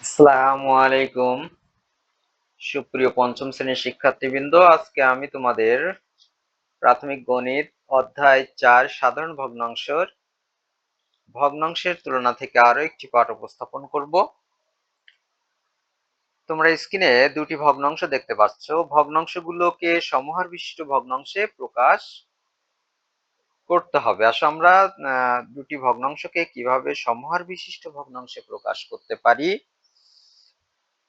আসসালামু আলাইকুম সুপ্রিয় পঞ্চম শ্রেণীর শিক্ষার্থীবৃন্দ, আজকে আমি তোমাদের প্রাথমিক গণিত অধ্যায় 4 সাধারণ ভগ্নাংশের তুলনা থেকে আরো একটি পাঠ উপস্থাপন করব। তোমরা স্ক্রিনে দুটি ভগ্নাংশ দেখতে পাচ্ছ। ভগ্নাংশগুলোকে সমহার বিশিষ্ট ভগ্নাংশে প্রকাশ করতে হবে। আসলে আমরা দুটি ভগ্নাংশকে কিভাবে সমহার বিশিষ্ট ভগ্নাংশে প্রকাশ করতে পারি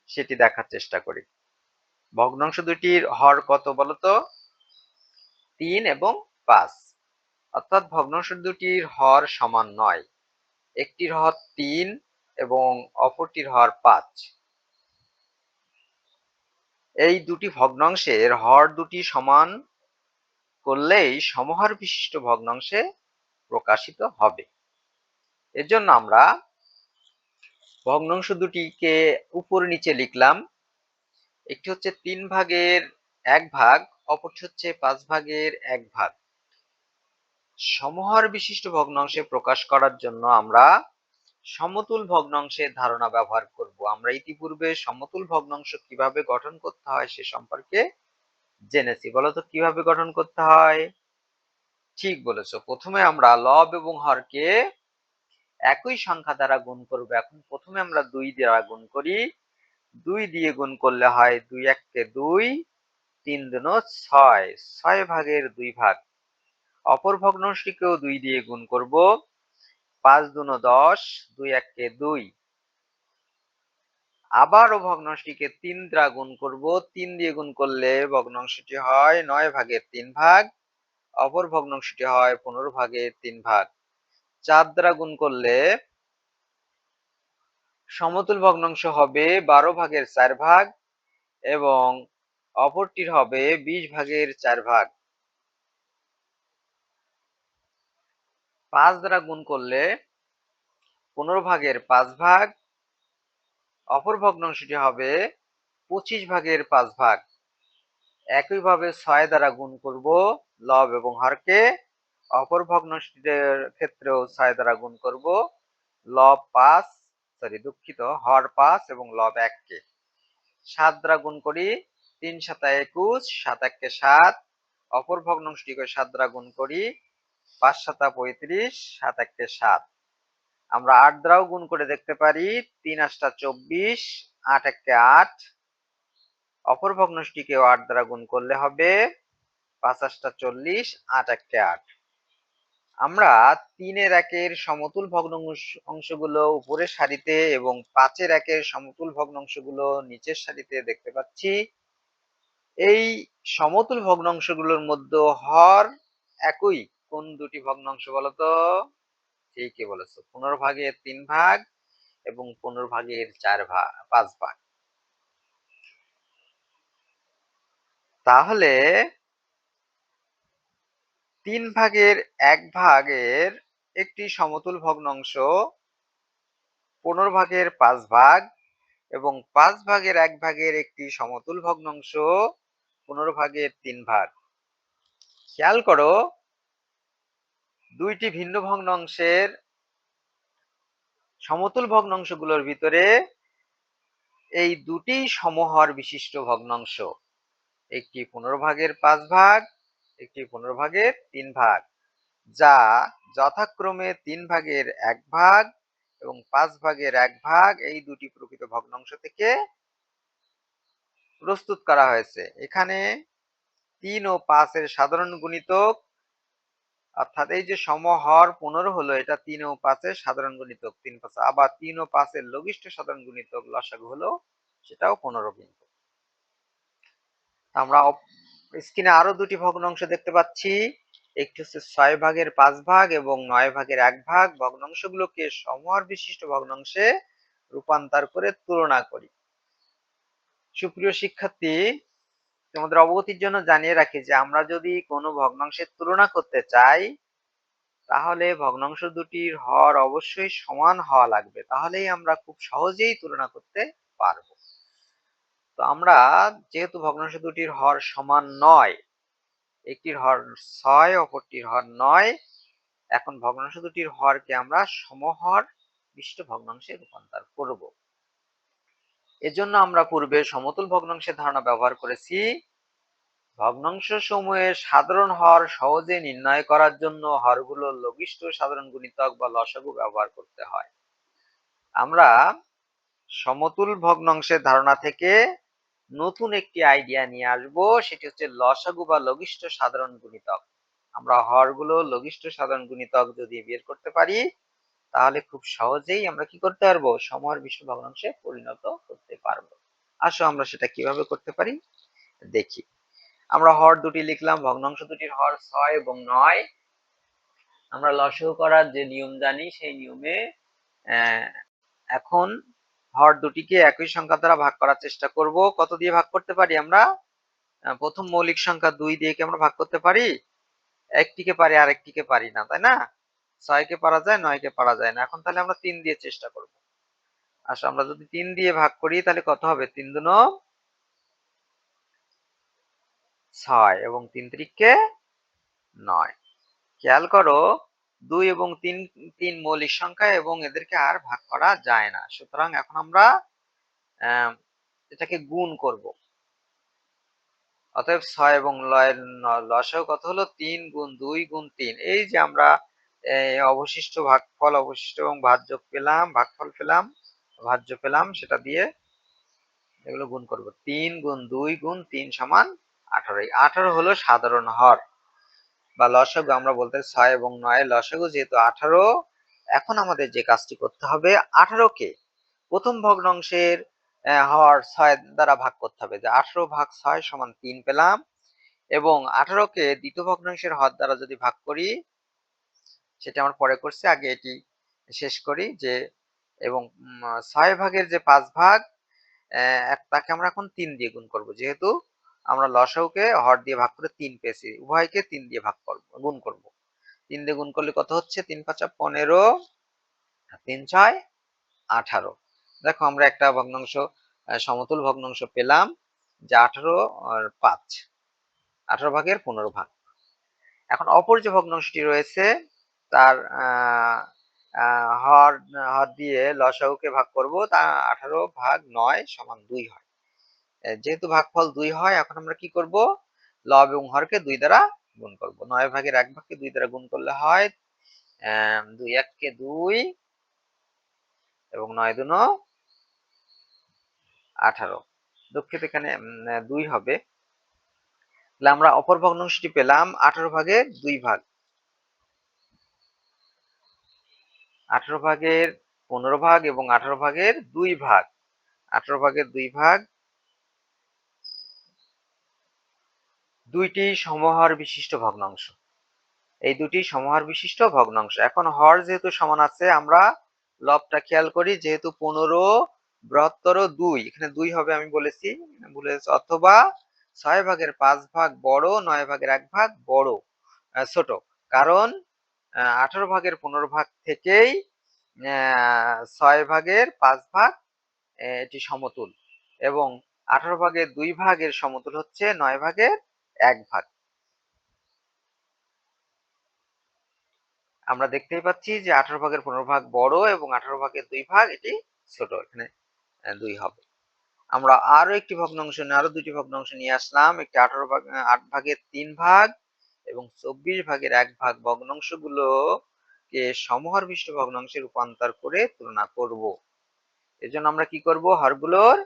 সেটি দেখার চেষ্টা করি। ভগ্নাংশ দুটির হর কত বলতো? 3 এবং 5, অর্থাৎ ভগ্নাংশ দুটির হর সমান নয়। একটির হর 3 এবং অপরটির হর 5। এই দুটি ভগ্নাংশের হর দুটি সমান করলেই সমহার বিশিষ্ট ভগ্নাংশে প্রকাশিত হবে। এর জন্য আমরা ভগ্নাংশ দুটিকে উপর নিচে লিখলাম। একটি হচ্ছে 3 ভাগের 1 ভাগ, অপরটি হচ্ছে 5 ভাগের 1 ভাগ। সমহার বিশিষ্ট ভগ্নাংশে প্রকাশ করার জন্য আমরা সমতুল ভগ্নাংশের ধারণা ব্যবহার করব। আমরা ইতিপূর্বে সমতুল ভগ্নাংশ কিভাবে গঠন করতে হয় সে সম্পর্কে জেনেছি। বলতো কিভাবে গঠন করতে হয়? ঠিক বলেছো, প্রথমে আমরা লব এবং হরকে একই সংখ্যা দ্বারা গুণ করব। এখন প্রথমে আমরা 2 দ্বারা গুণ করি। 2 দিয়ে গুণ করলে হয় 2 1 2, 3 2 6, 6 ভাগের 2 ভাগ। অপর ভগ্নাংশটিকেও 2 দিয়ে গুণ করব। 5 2 10, 2 1 2। আবারও ভগ্নাংশটিকে 3 দ্বারা গুণ করব। 3 দিয়ে গুণ করলে ভগ্নাংশটি হয় 9 ভাগের 3 ভাগ। অপর ভগ্নাংশটি হয় 15 ভাগের 3 ভাগ। 4 দ্বারা গুণ করলে সমতুল ভগ্নাংশ হবে 12 ভাগের 4 ভাগ এবং অপরটির হবে 20 ভাগের 4 ভাগ। 5 দ্বারা গুণ করলে 15 ভাগের 5 ভাগ। অপর ভগ্নাংশটি হবে 25 ভাগের 5 ভাগ। একইভাবে 6 দ্বারা গুণ করব লব এবং হরকে। অপর ভগ্নাংশটির ক্ষেত্রেও 6 দ্বারা গুণ করব লব 5, হর 5 এবং লব 1 কে। 7 দ্বারা গুণ করি, 3 7 21, 7 1 7। অপর ভগ্নাংশটিকে 7 দ্বারা গুণ করি, 5 7 35, 7 1 7। আমরা 8 দ্বারাও গুণ করে দেখতে পারি, 3 8 24, 8 1 8। অপর ভগ্নাংশটিকেও 8 দ্বারা গুণ করলে হবে 5 8 40, 8 1 8। আমরা 3 এর 1 এর সমতুল ভগ্নাংশগুলো উপরের সারিতে এবং 5 এর 1 এর সমতুল ভগ্নাংশগুলো নিচের সারিতে দেখতে পাচ্ছি। এই সমতুল ভগ্নাংশগুলোর মধ্যে হর একই কোন দুটি ভগ্নাংশ বলতো? ঠিকই বলেছো, 15 ভাগের 3 ভাগ এবং 15 ভাগের 5 ভাগ। তাহলে 3 ভাগের 1 ভাগের একটি সমতুল ভগ্নাংশ 15 ভাগের 5 ভাগ এবং 5 ভাগের 1 ভাগের একটি সমতুল ভগ্নাংশ 15 ভাগের 3 ভাগ। খেয়াল করো, দুইটি ভিন্ন ভগ্নাংশের সমতুল ভগ্নাংশগুলোর ভিতরে এই দুটি সমহর বিশিষ্ট ভগ্নাংশ। একটি 15 ভাগের 5 ভাগ, একটি 15 ভাগের 3 ভাগ, যা যথাক্রমে 3 ভাগের 1 ভাগ এবং 5 ভাগের 1 ভাগ এই দুটি প্রকৃত ভগ্নাংশ থেকে প্রস্তুত করা হয়েছে। এখানে 3 ও 5 এর সাধারণ গুণিতক, অর্থাৎ এই যে সমহর 15 হলো, এটা 3 ও 5 এর সাধারণ গুণিতক 3 5। আবার 3 ও 5 এর লঘিষ্ঠ সাধারণ গুণিতক লসাগু হলো, সেটাও 15 কিন্তু। আমরা স্ক্রিনে আরো দুটি ভগ্নাংশ দেখতে পাচ্ছি। একটি হচ্ছে 6 ভাগের 5 ভাগ এবং 9 ভাগের 1 ভাগ। ভগ্নাংশগুলোকে সমহর বিশিষ্ট ভগ্নাংশে রূপান্তর করে তুলনা করি। সুপ্রিয় শিক্ষার্থী, তোমাদের অবগতির জন্য জানিয়ে রাখি যে আমরা যদি কোনো ভগ্নাংশের তুলনা করতে চাই তাহলে ভগ্নাংশ দুটির হর অবশ্যই সমান হওয়া লাগবে, তাহলেই আমরা খুব সহজেই তুলনা করতে পারবো। তো আমরা যেহেতু ভগ্নাংশ দুটির হর সমান নয়, একটির হর 6, অপরটির হর 9, এখন ভগ্নাংশ দুটির হরকে আমরা সমহর বিশিষ্ট ভগ্নাংশে রূপান্তর করব। এজন্য আমরা পূর্বে সমতুল ভগ্নাংশের ধারণা ব্যবহার করেছি। ভগ্নাংশ সমূহের সাধারণ হর সহজে নির্ণয় করার জন্য হরগুলোর লঘিষ্ঠ সাধারণ গুণিতক বা লসাগু ব্যবহার করতে হয়। আমরা সমতুল ভগ্নাংশের ধারণা থেকে নতুন একটি আইডিয়া নিয়ে আসব, সেটি হচ্ছে লসাগু বা লঘিষ্ঠ সাধারণ গুণিতক। আমরা হরগুলো লঘিষ্ঠ সাধারণ গুণিতক যদি বের করতে পারি, তাহলে খুব সহজেই আমরা কি করতে পারবো, সমহর মিশ্র ভগ্নাংশে পরিণত করতে পারবো। আসো আমরা সেটা কিভাবে করতে পারি দেখি। আমরা হর দুটি লিখলাম, ভগ্নাংশ দুটির হর 6 এবং 9। আমরা লসাগু করার যে নিয়ম জানি, সেই নিয়মে এখন হর দুটিকে একই সংখ্যা দ্বারা ভাগ করার চেষ্টা করব। কত দিয়ে ভাগ করতে পারি আমরা? প্রথম মৌলিক সংখ্যা 2 দিয়ে কি আমরা ভাগ করতে পারি? একটিকে পারি, আরেকটিকে পারি না, তাই না? 6 কে পারা যায়, 9 কে পারা যায় না। এখন তাহলে আমরা 3 দিয়ে চেষ্টা করব। আচ্ছা, আমরা যদি 3 দিয়ে ভাগ করি তাহলে কত হবে? 3 দুনো 6 এবং 3 তিরিকে 9। খেয়াল করো, 2 এবং 3 মৌলিক সংখ্যা এবং এদেরকে আর ভাগ করা যায় না। সুতরাং এখন আমরা এটাকে গুণ করব। অতএব 6 এবং লসাগু কত হলো? 3 গুণ 2 গুণ 3। এই যে আমরা অবশিষ্ট ভাগফল, অবশিষ্ট এবং ভাজ্য পেলাম, ভাগফল পেলাম, ভাজ্য পেলাম, সেটা দিয়ে এগুলো গুণ করব। 3 গুণ 2 গুণ 3 সমান 18। এই 18 হলো সাধারণ হর বা লসাগু। আমরা বলতে 6 এবং 9 লসাগু যেহেতু 18। এখন আমাদের যে কাজটি করতে হবে, 18 কে প্রথম ভগ্নাংশের হর 6 দ্বারা ভাগ করতে হবে। যে 18 ভাগ 6 সমান 3 পেলাম, এবং 18 কে দ্বিতীয় ভগ্নাংশের হর দ্বারা যদি ভাগ করি, সেটা আমরা পরে করছি, আগে এটি শেষ করি। যে এবং 6 ভাগের যে 5 ভাগ, তাকে আমরা এখন 3 দিয়ে গুণ করব। যেহেতু আমরা লসাগুকে হর দিয়ে ভাগ করে 3 পেয়েছি, উভয়কে 3 দিয়ে ভাগ করব, গুণ করব। 3 দিয়ে গুণ করলে কত হচ্ছে? 3 5 15, 3 6 18। দেখো আমরা একটা ভগ্নাংশ, সমতুল ভগ্নাংশ পেলাম, যে 18 আর 5, 18 ভাগের 15 ভাগ। এখন অপর যে ভগ্নাংশটি রয়েছে, তার হর হর দিয়ে লসাগুকে ভাগ করব, তা 18 ভাগ 9 সমান 2 হয়। যেহেতু ভাগফল 2 হয়, এখন আমরা কি করব? লব এবং হরকে 2 দ্বারা গুণ করব। 9 ভাগের 1 ভাগকে 2 দ্বারা গুণ করলে হয় 2 1 কে 2 এবং 9 দুনো 18। দুঃখিত, এখানে 2 হবে। তাহলে আমরা অপর ভগ্নাংশটি পেলাম 18 ভাগের 2 ভাগ। 18 ভাগের 15 ভাগ এবং 18 ভাগের 2 ভাগ। 18 ভাগের 2 ভাগ, দুইটি সমহর বিশিষ্ট ভগ্নাংশ। এই দুটি সমহর বিশিষ্ট ভগ্নাংশ। এখন হর যেহেতু সমান আছে, আমরা লবটা খেয়াল করি। যেহেতু 15 বৃহত্তর 2, এখানে 2 হবে আমি বলেছি, ভুলে গেছি। অথবা 6 ভাগের 5 ভাগ বড়, 9 ভাগের 1 ভাগ বড়, ছোট। কারণ 18 ভাগের 15 ভাগ থেকেই 6 ভাগের 5 ভাগ এটি সমতুল, এবং 18 ভাগের 2 ভাগের সমতুল হচ্ছে 9 ভাগের 1 ভাগ। আমরা দেখতেই পাচ্ছি যে 18 ভাগের 15 ভাগ বড় এবং 18 ভাগের 2 ভাগ এটি ছোট। এখানে 2 হবে। আমরা আরো একটি ভগ্নাংশ, আরো দুটি ভগ্নাংশ নিয়ে আসলাম। একটি 18 ভাগ 8 ভাগের 3 ভাগ এবং 24 ভাগের 1 ভাগ ভগ্নাংশগুলোকে সমহর মিশ্র ভগ্নাংশে রূপান্তর করে তুলনা করব। এজন্য আমরা কি করব? হরগুলোর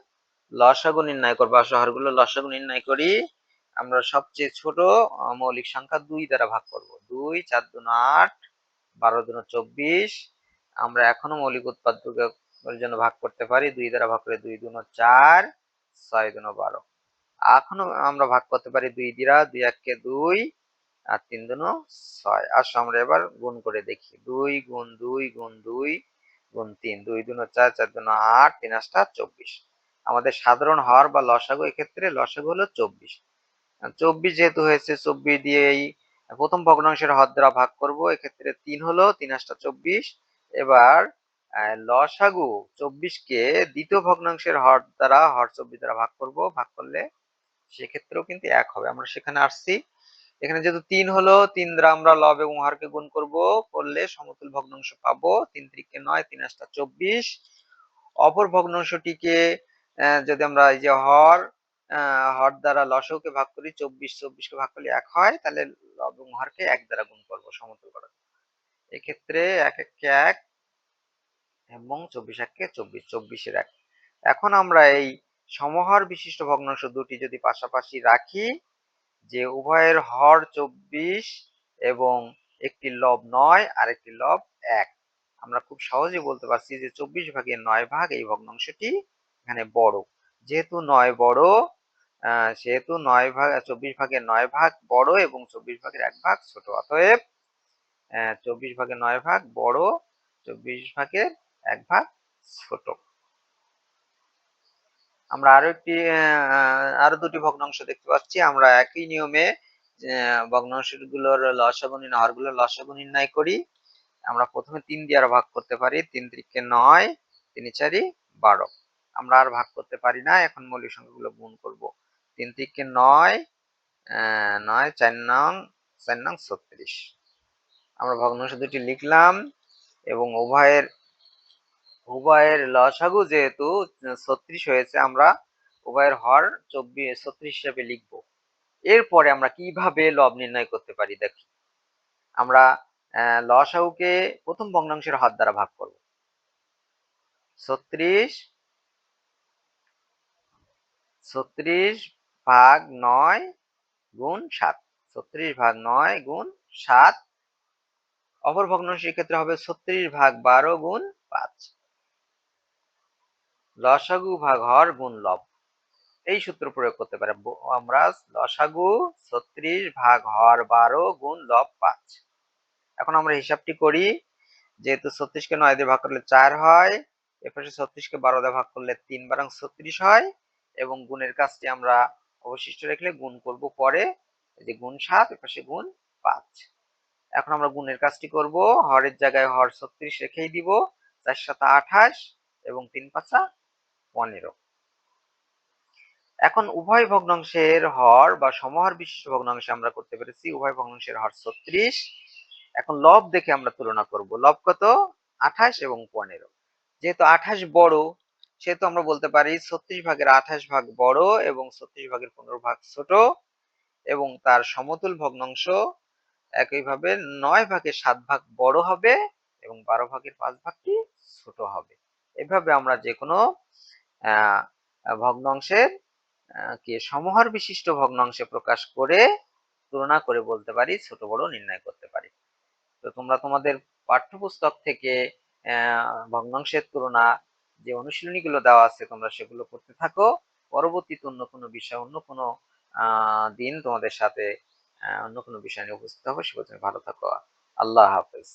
লসাগু নির্ণয় করব। আসলে হরগুলোর লসাগু নির্ণয় করি। আমরা সবচেয়ে ছোট মৌলিক সংখ্যা 2 দ্বারা ভাগ করব। 2 4 2 8, 12 দুনো 24। আমরা এখনো মৌলিক উৎপাদকের জন্য ভাগ করতে পারি। 2 দ্বারা ভাগ করে 2 দুনো 4, 6 দুনো 12। এখনো আমরা ভাগ করতে পারি 2 দ্বারা, 2 1 কে 2 আর 3 দুনো 6। আসো আমরা এবার গুণ করে দেখি। 2 গুণ 2 গুণ 2 গুণ 3, 2 দুনো 4, 4 দুনো 8, 3 8 24। আমাদের সাধারণ হর বা লসাগু, এক্ষেত্রে লসাগু হলো 24। 24 যেহেতু হয়েছে, 24 দিয়েই প্রথম ভগ্নাংশের হর দ্বারা ভাগ করব। এক্ষেত্রে 3 হলো, 3 8 24। এবার লসাগু 24 কে দ্বিতীয় ভগ্নাংশের হর দ্বারা, হর 24 দ্বারা ভাগ করব। ভাগ করলে সেক্ষেত্রেও কিন্তু 1 হবে। আমরা সেখানে আসছি। এখানে যেহেতু 3 হলো, 3 দ্বারা আমরা লব এবং হরকে গুণ করব, করলে সমতুল ভগ্নাংশ পাবো। 3 3 কে 9, 3 8 24। অপর ভগ্নাংশটিকে যদি আমরা এই যে হর দ্বারা লসাগুকে ভাগ করি, 24 কে ভাগ করলে 1 হয়, তাহলে লব এবং হরকে 1 দ্বারা গুণ করব সমতুল করার জন্য। এক্ষেত্রে 1 1 কে 1 এবং 24 1 কে 24, 24 এর 1। এখন আমরা এই সমহর বিশিষ্ট ভগ্নাংশ দুটি যদি পাশাপাশি রাখি, যে উভয়ের হর 24 এবং একটি লব 9 আর একটি লব 1, আমরা খুব সহজে বলতে পারছি যে 24 ভাগের 9 ভাগ এই ভগ্নাংশটি এখানে বড়। যেহেতু 9 বড়, সেহেতু 9 ভাগ 24 ভাগের 9 ভাগ বড় এবং 24 ভাগের 1 ভাগ ছোট। অতএব 24 ভাগের 9 ভাগ বড়, 24 ভাগের 1 ভাগ ছোট। আমরা আরো দুটি ভগ্নাংশ দেখতে পাচ্ছি। আমরা একই নিয়মে ভগ্নাংশগুলোর লসাগু নির্ণয়, হরগুলোর লসাগু নির্ণয় করি। আমরা প্রথমে 3 দিয়ে আরো ভাগ করতে পারি। 3 3 9, 3 4 12। আমরা আর ভাগ করতে পারি না, এখন মৌলিক সংখ্যাগুলো গুণ করব। 3 3 9, 9 4 নং 36। আমরা ভগ্নাংশ দুটি লিখলাম এবং উভয়ের লসাগু যেহেতু 36 হয়েছে, আমরা উভয়ের হর 36 হিসেবে লিখব। এরপরে আমরা কিভাবে লব নির্ণয় করতে পারি দেখি। আমরা লসাগুকে প্রথম ভগ্নাংশের হর দ্বারা ভাগ করব। 36 ভাগ 9 গুণ 7, 36 ভাগ 9 গুণ 7। অপর ভগ্নাংশের ক্ষেত্রে হবে 36 ভাগ 12 গুণ 5। লসাগু ভাগ হর গুণ লব, এই সূত্র প্রয়োগ করতে পারি আমরা। লসাগু 36 ভাগ হর 12 গুণ লব 5। এখন আমরা হিসাবটি করি। যেহেতু 36 কে 9 দিয়ে ভাগ করলে 4 হয়, এপাশে 36 কে 12 দিয়ে ভাগ করলে 3 বারাং 36 হয়, এবং গুণের কাজটি আমরা অবশিষ্ট রেখে গুণ করব পরে। এই যে গুণ 7, এপাশে গুণ 5। এখন আমরা গুণের কাজটি করব। হরের জায়গায় হর 36 রেখেই দিব। 4 7 28 এবং 3 5 15। এখন উভয় ভগ্নাংশের হর বা সমহর বিশিষ্ট ভগ্নাংশে আমরা করতে পেরেছি উভয় ভগ্নাংশের হর 36। এখন লব দেখে আমরা তুলনা করব। লব কত? 28 এবং 15। যেহেতু 28 বড়, সেহেতু আমরা বলতে পারি 36 ভাগের 28 ভাগ বড় এবং 36 ভাগের 15 ভাগ ছোট, এবং তার সমতুল ভগ্নাংশ একইভাবে 9 ভাগের 7 ভাগ বড় হবে এবং 12 ভাগের 5 ভাগটি ছোট হবে। এভাবে আমরা যে কোনো ভগ্নাংশের কে সমহর বিশিষ্ট ভগ্নাংশে প্রকাশ করে তুলনা করে বলতে পারি, ছোট বড় নির্ণয় করতে পারি। তো তোমরা তোমাদের পাঠ্যপুস্তক থেকে ভগ্নাংশের তুলনা যে অনুশীলনীগুলো দেওয়া আছে, তোমরা সেগুলো করতে থাকো। পরবর্তীতে অন্য কোনো বিষয়, অন্য কোনো দিন তোমাদের সাথে অন্য কোনো বিষয় নিয়ে উপস্থিত হবো। সে পর্যন্ত ভালো থাকো। আল্লাহ হাফেজ।